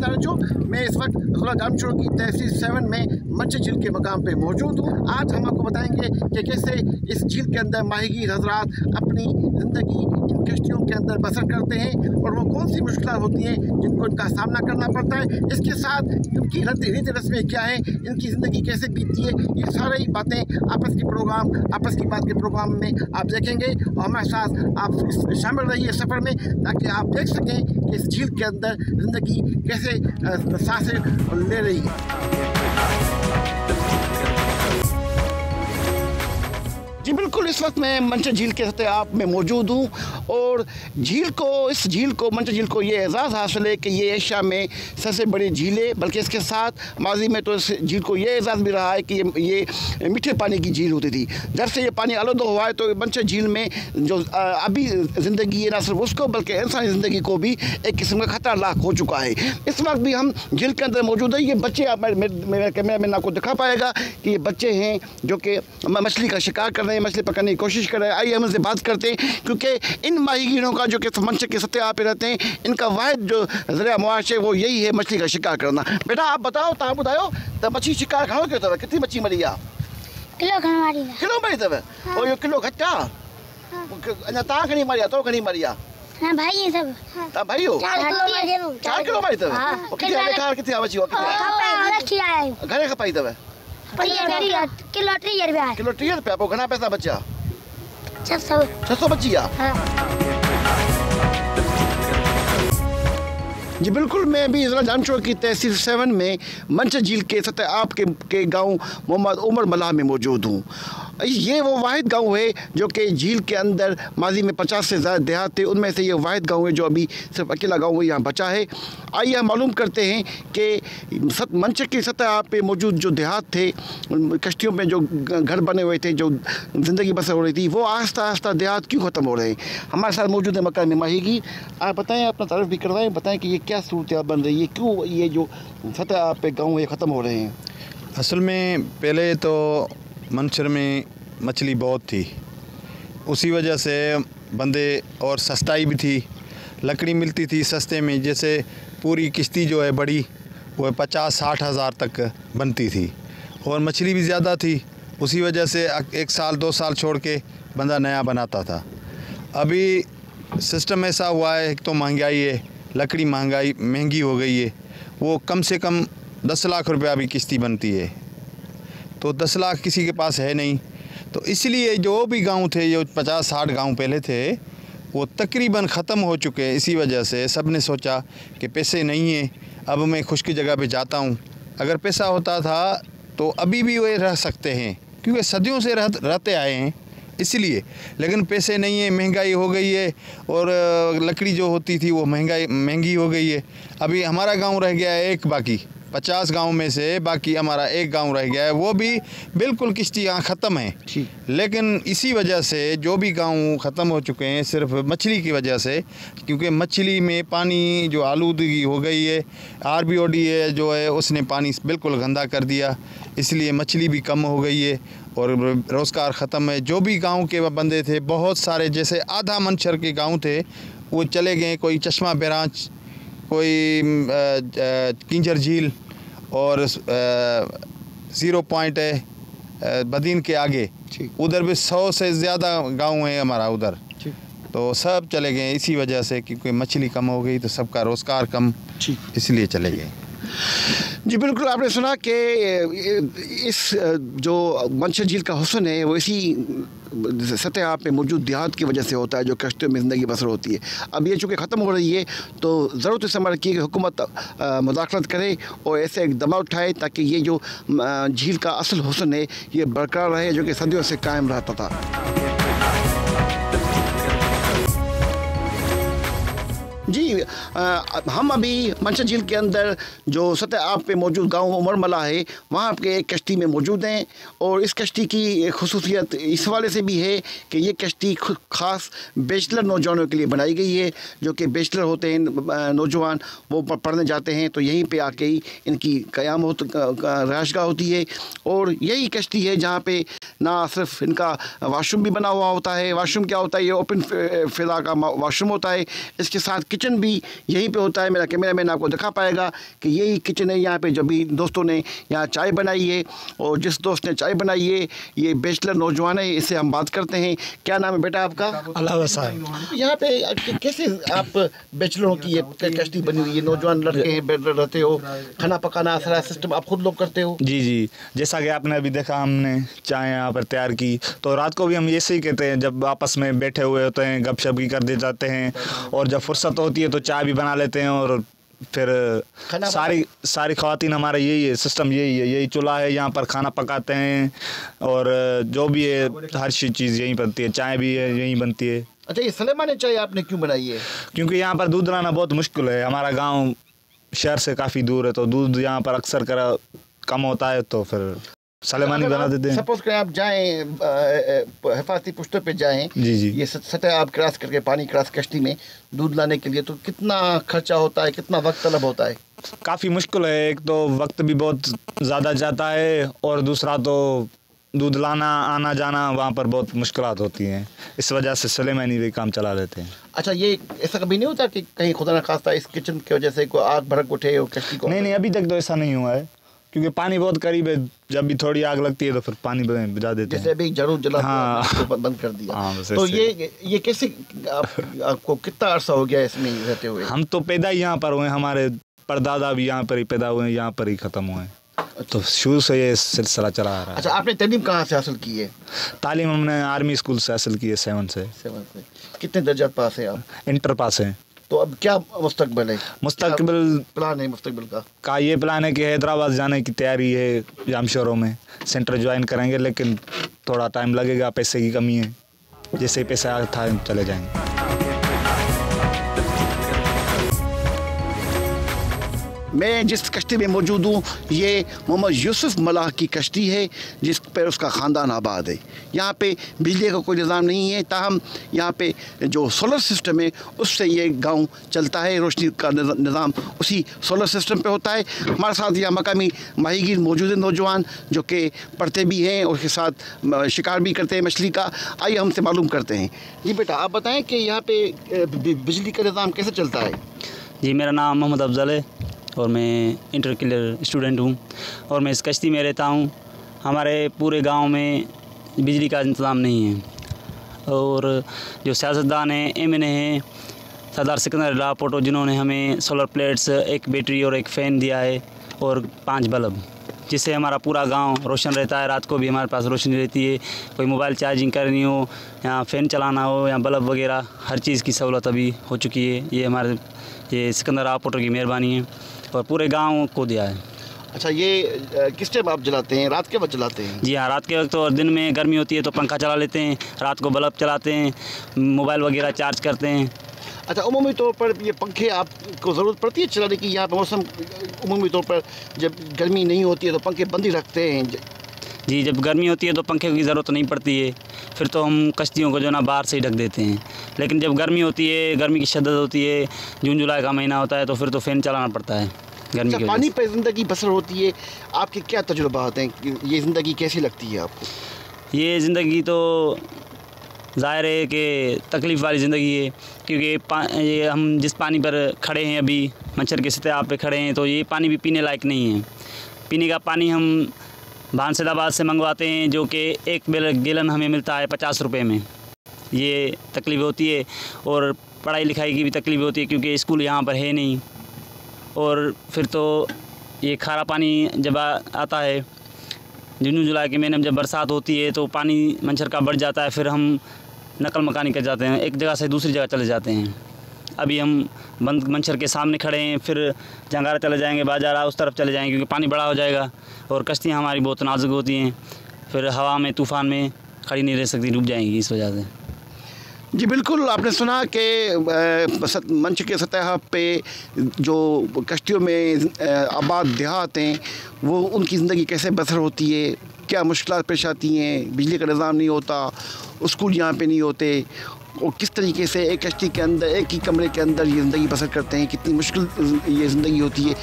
बता रहा हूँ मैं इस वक्त ज़िला जामशोर की तहसील 7 में मंच झील के मकाम पे मौजूद हूँ। आज हम आपको बताएंगे कि कैसे इस झील के अंदर माहीगीर हजरात अपनी ज़िंदगी इन कश्तियों के अंदर बसर करते हैं और वो कौन सी मुश्किलात होती हैं जिनको इनका सामना करना पड़ता है। इसके साथ इनकी रीति रस्में क्या हैं, इनकी ज़िंदगी कैसे बीतती है, ये सारी बातें आपस की बात के प्रोग्राम में आप देखेंगे और हमारे साथ आप शामिल रहिए सफ़र में, ताकि आप देख सकें कि इस झील के अंदर ज़िंदगी कैसे सांसें ले रही है। जी बिल्कुल, इस वक्त मैं मंच झील के सतह आप में मौजूद हूँ और इस झील को मंच झील को ये एजाज़ हासिल है कि ये एशिया में सबसे बड़ी झील है, बल्कि इसके साथ माजी में तो इस झील को ये एजाज़ भी रहा है कि ये मीठे पानी की झील होती थी। जब से ये पानी आलूदा हुआ है तो मंच झील में जो अभी ज़िंदगी है, ना सिर्फ उसको बल्कि इंसानी ज़िंदगी को भी एक किस्म का खतरा लाक हो चुका है। इस वक्त भी हम झील के अंदर मौजूद है। ये बच्चे, आप मेरे कैमरा मैन आपको दिखा पाएगा कि ये बच्चे हैं जो कि मछली का शिकार कर रहे हैं, मछली पकड़ने की कोशिश कर रहे हैं। आइए हम इनसे बात करते हैं, क्योंकि इन माहीगीरों का जो कि मंच के सतह पे रहते हैं, इनका वाहिद जो ज़रिया मुआश है वो यही है मछली का शिकार करना। बेटा आप बताओ, तव्हां ॿुधायो त मछली शिकार घणो कयो अथव? कितनी मछली मरी आहे? किलो मरी अथव? और इहो किलो घटि आहे? अञा तव्हां घणी मरी आहे? तो घणी मरी आहे? हाँ भाई, ये सब तव्हां भाई हो? 4 किलो मरी अथव? किथे आहे? किथे आहे मछी? घणे खपाई अथव? किलो 30 रुपया। किलो 30 रुपया। पोइ घणा पैसा बचिया? 600 बची आहे। जी बिल्कुल, मैं भी ज़िला जामशोर की तहसील 7 में मंच झील के सतह आप के गाँव मोहम्मद उमर मल्लाह में मौजूद हूँ। ये वो वाहिद गांव है जो कि झील के अंदर माजी में 50 से ज़्यादा देहात थे, उनमें से ये वाहिद गांव है जो अभी सिर्फ अकेला गांव यहाँ बचा है। आइए हम मालूम करते हैं कि मंच की सतह पे मौजूद जो देहात थे, कश्तियों में जो घर बने हुए थे, जो ज़िंदगी बसर हो रही थी, वो आहिस्ता आहिस्ता देहात क्यों ख़त्म हो रहे हैं। हमारे साथ मौजूद है मकान में माहीगीर। आप बताएँ, अपना तारीफ़ भी करवाएँ, बताएँ कि ये क्या सूरत बन रही है, क्यों ये जो सतह पे गाँव ये ख़त्म हो रहे हैं। असल में पहले तो मंचर में मछली बहुत थी, उसी वजह से बंदे, और सस्ताई भी थी, लकड़ी मिलती थी सस्ते में। जैसे पूरी किश्ती जो है बड़ी, वो 50-60 हज़ार तक बनती थी और मछली भी ज़्यादा थी। उसी वजह से 1 साल 2 साल छोड़ के बंदा नया बनाता था। अभी सिस्टम ऐसा हुआ है, एक तो महंगाई है, लकड़ी महंगी हो गई है। वो कम से कम 10 लाख रुपया भी किश्ती बनती है, तो 10 लाख किसी के पास है नहीं। तो इसलिए जो भी गांव थे, जो 50-60 गांव पहले थे, वो तकरीबन ख़त्म हो चुके हैं। इसी वजह से सब ने सोचा कि पैसे नहीं है, अब मैं खुश्क जगह पे जाता हूँ। अगर पैसा होता था तो अभी भी वे रह सकते हैं, क्योंकि सदियों से रहते आए हैं इसलिए। लेकिन पैसे नहीं है, महंगाई हो गई है, और लकड़ी जो होती थी वो महंगी हो गई है। अभी हमारा गांव रह गया है एक, बाकी 50 गांव में से बाकी हमारा एक गांव रह गया है, वो भी बिल्कुल किश्ती यहाँ ख़त्म है। लेकिन इसी वजह से जो भी गांव ख़त्म हो चुके हैं सिर्फ मछली की वजह से, क्योंकि मछली में पानी जो आलूदगी हो गई है, RBOD है जो है, उसने पानी बिल्कुल गंदा कर दिया, इसलिए मछली भी कम हो गई है और रोज़गार ख़त्म है। जो भी गाँव के बंदे थे, बहुत सारे, जैसे आधा मंचर के गाँव थे, वो चले गए। कोई चश्मा बैराज, कोई किंजर झील, और 0 पॉइंट है बदीन के आगे, उधर भी 100 से ज़्यादा गांव है हमारा उधर, तो सब चले गए इसी वजह से, क्योंकि मछली कम हो गई तो सबका रोज़गार कम, इसलिए चले गए। जी बिल्कुल, आपने सुना कि इस जो मंच झील का हुस्न है वो इसी सतह पे मौजूद देहात की वजह से होता है, जो कश्तियों में ज़िंदगी बसर होती है। अब ये चूँकि ख़त्म हो रही है तो ज़रूरत इस अमल की कि हुकूमत मुदाखलत करे और ऐसे इक़दाम उठाए ताकि ये जो झील का असल हुस्न है ये बरकरार रहे, जो कि सदियों से कायम रहता था। जी हम अभी मंच झील के अंदर जो सतह आप पे मौजूद गांव उमर मल्लाह है, वहाँ के एक कश्ती में मौजूद हैं। और इस कश्ती की खसूसियत इस वाले से भी है कि ये कश्ती ख़ास बैचलर नौजवानों के लिए बनाई गई है, जो कि बैचलर होते हैं नौजवान, वो पढ़ने जाते हैं तो यहीं पे आके ही इनकी क़याम रहायशगाह होती है। और यही कश्ती है जहाँ पे ना सिर्फ इनका वाशरूम भी बना हुआ होता है। वाशरूम क्या होता है? ये ओपन फ़िज़ा का वाशरूम होता है। इसके साथ किचन भी यहीं पे होता है। मेरा कैमरामैन आपको दिखा पाएगा कि यही किचन है यहाँ पे। जो भी दोस्तों ने यहाँ चाय बनाई है, और जिस दोस्त ने चाय बनाई है ये बैचलर नौजवान है, इससे हम बात करते हैं। क्या नाम है बेटा आपका? अलावा साहब। यहाँ पे कैसे आप बैचलरों की ये कश्ती बनी हुई है, नौजवान लड़के हैं, रहते हो, खाना पकाना सारा सिस्टम आप खुद लोग करते हो? जी जी, जैसा कि आपने अभी देखा, हमने चाय यहाँ पर तैयार की, तो रात को भी हम ऐसे ही कहते हैं, जब आपस में बैठे हुए होते हैं गपशप भी कर दे जाते हैं, और जब फुर्सत होती है तो चाय भी बना लेते हैं, और फिर सारी ख़वातीन हमारा यही है, सिस्टम यही है, यही चूल्हा है, यहाँ पर खाना पकाते हैं, और जो भी है हर चीज़ यहीं बनती है, चाय भी है यहीं बनती है। अच्छा, ये सलेमानी चाय आपने क्यों बनाई है? क्योंकि यहाँ पर दूध लाना बहुत मुश्किल है, हमारा गाँव शहर से काफ़ी दूर है, तो दूध यहाँ पर अक्सर कम होता है, तो फिर सलेमानी बना देते हैं। सपोज करें आप जाएं हिफाजती पुश्तों पे जाएं, जी जी, ये सतह आप क्रॉस करके पानी क्रॉस कश्ती में दूध लाने के लिए, तो कितना खर्चा होता है, कितना वक्त तलब होता है? काफ़ी मुश्किल है, एक तो वक्त भी बहुत ज़्यादा जाता है, और दूसरा तो दूध लाना आना जाना वहाँ पर बहुत मुश्किलात होती हैं, इस वजह से सलेमानी भी काम चला लेते हैं। अच्छा, ये ऐसा कभी नहीं होता कि कहीं खुदा न खास्ता इस किचन की वजह से कोई आग भड़क उठे हो कश्ती को? नहीं, अभी तक तो ऐसा नहीं हुआ है, क्योंकि पानी बहुत करीब है, जब भी थोड़ी आग लगती है तो फिर पानी बुझा देते हैं। जैसे अभी जरूर जला हाँ, तो बंद कर दिया। हाँ, तो ये कैसे आपको कितना अरसा हो गया इसमें रहते हुए? हम तो पैदा ही यहाँ पर हुए, हमारे परदादा भी यहाँ पर ही पैदा हुए, यहाँ पर ही ख़त्म हुए, तो शुरू से ये सिलसिला चला आ रहा है। अच्छा, आपने तालीम कहाँ से हासिल की है? तालीम हमने आर्मी स्कूल से हासिल की है, 7 से। कितने दर्जा पास है आप? इंटर पास हैं। तो अब क्या मुस्तकबिल है? प्लान है मुस्तकबिल का ये प्लान है कि हैदराबाद जाने की तैयारी है, जामशोरों में सेंटर ज्वाइन करेंगे, लेकिन थोड़ा टाइम लगेगा, पैसे की कमी है, जैसे ही पैसा था चले जाएंगे। मैं जिस कश्ती में मौजूद हूँ ये मोहम्मद यूसुफ मलाह की कश्ती है, जिस पर उसका ख़ानदान आबाद है। यहाँ पे बिजली का कोई निज़ाम नहीं है, ताहम यहाँ पे जो सोलर सिस्टम है उससे ये गांव चलता है, रोशनी का निज़ाम उसी सोलर सिस्टम पे होता है। हमारे साथ यहाँ मकामी माहीगीर मौजूद हैं, नौजवान जो कि पढ़ते भी हैं और उसके साथ शिकार भी करते हैं मछली का। आइए हमसे मालूम करते हैं। जी बेटा, आप बताएँ कि यहाँ पर बिजली का निज़ाम कैसे चलता है? जी, मेरा नाम मोहम्मद अफजल है और मैं इंटर क्लियर स्टूडेंट हूँ, और मैं इस कश्ती में रहता हूँ। हमारे पूरे गांव में बिजली का इंतज़ाम नहीं है, और जो सियासतदान हैं MNA हैं सरदार सिकंदर रापोटो, जिन्होंने हमें सोलर प्लेट्स, एक बैटरी और एक फ़ैन दिया है, और 5 बल्ब, जिससे हमारा पूरा गांव रोशन रहता है। रात को भी हमारे पास रोशनी रहती है, कोई मोबाइल चार्जिंग करनी हो या फ़ैन चलाना हो या बल्ब वगैरह, हर चीज़ की सहूलत अभी हो चुकी है। ये सिकंदर रापोटो की मेहरबानी है, और पूरे गांव को दिया है। अच्छा, ये किस टाइम आप जलाते हैं? रात के वक्त जलाते हैं? जी हाँ, रात के वक्त, और दिन में गर्मी होती है तो पंखा चला लेते हैं, रात को बल्ब चलाते हैं, मोबाइल वगैरह चार्ज करते हैं। अच्छा, उमूमी तौर पर ये पंखे आपको ज़रूरत पड़ती है चलाने की? यहाँ पर मौसम उमूमी तौर पर जब गर्मी नहीं होती है तो पंखे बंद ही रखते हैं? जी, जब गर्मी होती है तो पंखे की ज़रूरत नहीं पड़ती है, फिर तो हम कश्तियों को जो ना बाहर से ही ढक देते हैं। लेकिन जब गर्मी होती है, गर्मी की शिद्दत होती है, जून जुलाई का महीना होता है, तो फिर तो फ़ैन चलाना पड़ता है गर्मी की। पानी पर ज़िंदगी बसर होती है, आपके क्या तजुर्बात हैं? ये ज़िंदगी कैसी लगती है आपको? ये ज़िंदगी तो ज़ाहिर है कि तकलीफ़ वाली ज़िंदगी है, क्योंकि ये हम जिस पानी पर खड़े हैं अभी, मच्छर के सतह पे खड़े हैं, तो ये पानी भी पीने लायक नहीं है। पीने का पानी हम भानसेदाबाद से मंगवाते हैं, जो कि 1 गैलन हमें मिलता है 50 रुपये में। ये तकलीफ़ होती है, और पढ़ाई लिखाई की भी तकलीफ़ होती है, क्योंकि स्कूल यहाँ पर है नहीं, और फिर तो ये खारा पानी जब आता है जून जुलाई के महीने में, जब बरसात होती है तो पानी मच्छर का बढ़ जाता है, फिर हम नकल मकानी कर जाते हैं, एक जगह से दूसरी जगह चले जाते हैं। अभी हम बंद मच्छर के सामने खड़े हैं, फिर जंगारा चले जाएंगे, बाजार उस तरफ चले जाएंगे, क्योंकि पानी बड़ा हो जाएगा, और कश्तियाँ हमारी बहुत नाजुक होती हैं, फिर हवा में तूफ़ान में खड़ी नहीं रह सकती, डूब जाएंगी इस वजह से। जी बिल्कुल, आपने सुना कि मंच के सतह पे जो कश्तियों में आबाद देहात हैं वो उनकी ज़िंदगी कैसे बसर होती है, क्या मुश्किलात पेश आती हैं, बिजली का निज़ाम नहीं होता, स्कूल यहाँ पे नहीं होते, और किस तरीके से एक कश्ती के अंदर, एक ही कमरे के अंदर ये ज़िंदगी बसर करते हैं, कितनी मुश्किल ये ज़िंदगी होती है।